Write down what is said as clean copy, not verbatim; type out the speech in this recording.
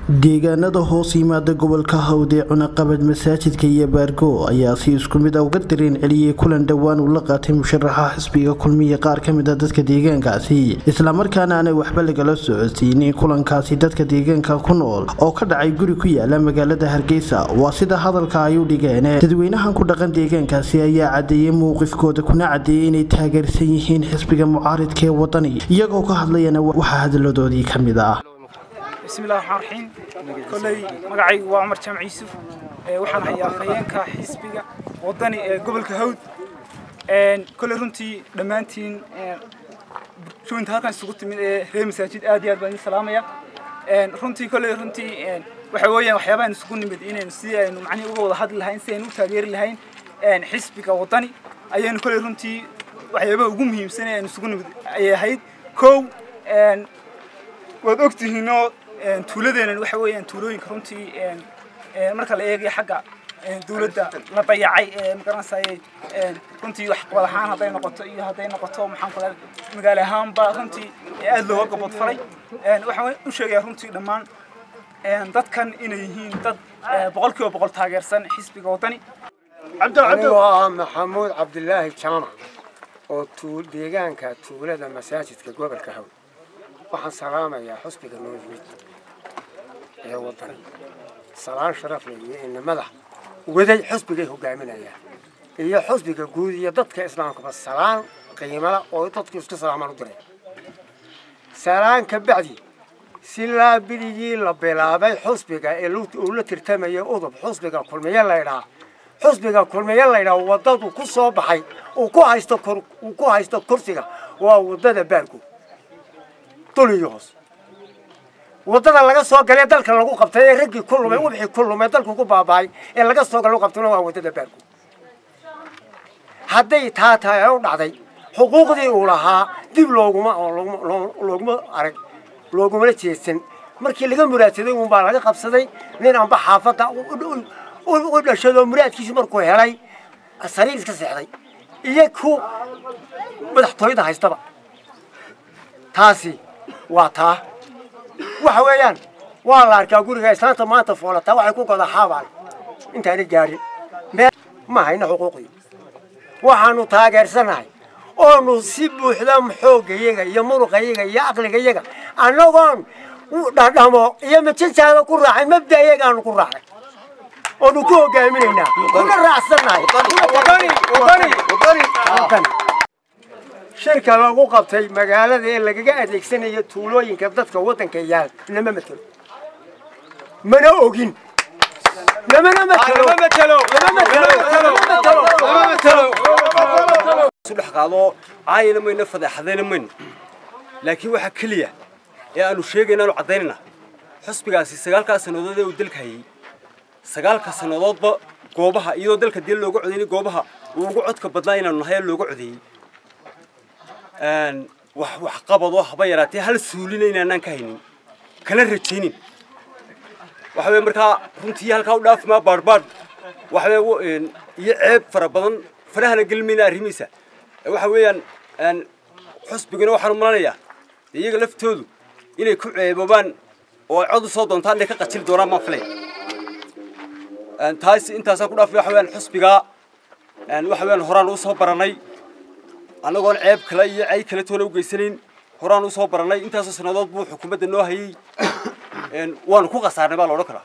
deegaanada hoos yimaada gobolka Hawde cunaqabad masaajidka iyo baargo ayaa si isku mid ah uga dareen celiyay kulan dhawaan uu la qaatay musharaxa xisbiga kulmiye qaar ka mid ah dadka deegaankaasi isla markaana aan waxba laga socodsiinin kulankaasi dadka deegaanka ku nool oo ka dhacay guri ku yaala magaalada Hargeysa waa sida hadalka ay u dhigeen dadweynahan ku dhaqan deegaankaasi ayaa cadeeyay mowqifkooda kuna cadeeyay inay taageersan yihiin xisbiga mucaaradka ee wadani iyagoo ka hadlayana waxa hadaladoodii ka mid ah بسم الله الرحمن الرحيم كلي مقعي وعمر جامع يوسف وحنا هيا فينك حسبيga wadani gobolka Hawd كل runtii dhamaantiin joint halkan isugu timid reer masaajid aad iyo aad baan salaamaya runtii kale runtii waxa weeyaan waxyaabaha isugu nimid inaynu si aynu macni uga wada hadli lahayn si aynu u taageeri lahayn xisbiga wadani ayaynu kale runtii waxyaabaha ugu muhiimsan ee isugu nimid ay ahayd koow wad ogtihiinoo tuuladeena waxa weeyaan tuulooyinka runtii marka la eego xagga dawladda la dayacay magaranayay runtii wax wadahaan haday noqoto iyo haday noqoto maxaan ku leeyahay magaalo ahaanba runtii aad loo gabad faray waxaan u sheegay runtii dhamaan dadkan inay yihiin dad boqolkiiba boqol taageersan xisbiga wadani محمود عبد الله جامع oo tuul deegaanka tuulada masaajidka gobolka Hawd waxaan salaamayaa xisbiga noolmid ee wadani salaan sharaf leh in madax waday xisbiga hogaaminaya iyo xisbiga guud iyo dadka islaamka bas salaan qiimo leh oo dadku isku salaamaan u diray salaan ka bacdi si la biligi la bilaabay xisbiga ee uu la tirtamayo udub xisbiga kulmiye leeyahay xisbiga kulmiye leeyahay wadadu ku soo baxay oo ku haysto kursiga waa wadada baarku tuliyos wadada laga soo galay dalka lagu qabtay ragii kulumay wixii kulumay dalku ku baabay ee laga soo galo qabtana waa wadada baarku haday taataay u dhacday xuquuqdii uu lahaa dib looguma arag looguma jeesan markii laga muraadsaday uu baa laga qabsaday nin aan xaafada u dhashado muraadkiisa markuu helay asariir iska seexday iyo ku madaxtooyada haystaba taasi waa taa waxa weeyaan waa la arkaa guriga islaanta maanta foolata waxay ku goda xaabaan intaanay gaarin ma hayna xuquuqii waxaanu taageersanahay oo si buuxda xoogayga iyo muruqayga iyo aqligayga anagoon dhadhamo iyo majinsaaga ku raacay mabda'ayga aanu ku raacay oo ku hogaaminayna kuna raacsanahay wadani shirka lagu qabtay magaalada ee lagaga adeegsanayo tuulooyinka dadka wadanka yaal lama matalo mana ogin lama matalo subax qaado caayina mayna fadaxadayna mayn laakiin waxa kaliya ee aanu sheegaynaa oo cadeynayna xisbigaasi 9 sanadood ee uu dalka hayay 9 sanadoodba goobaha iyo dalka dil loogu codeeyay goobaha uu ugu codka badnaa inaan nahay loogu codeeyay wax qabado haba yaraatay hal suulinayna aan ka haynin kala rajaynin waxa weey marka runtii halka u dhaaf ma barbar waxa weey iyo ceeb fara badan farahana galmina arimiisa waxa weeyaan xisbiguna waxaan u malanayaa iyaga laftoodu inay ku ceebobaan oo cod soo doontaan inay ka qajil doonaan ma filay taasi intaas ku dhaafay waxa weeyaan xisbiga waxa weeyaan horaan u soo baranay anagoon ceeb kale iyo ay kale toona u geysanayn horaan u soo baranay intaas sanadood buu xukuumadda noo hayay waan ku qasaarnay baa la oran karaa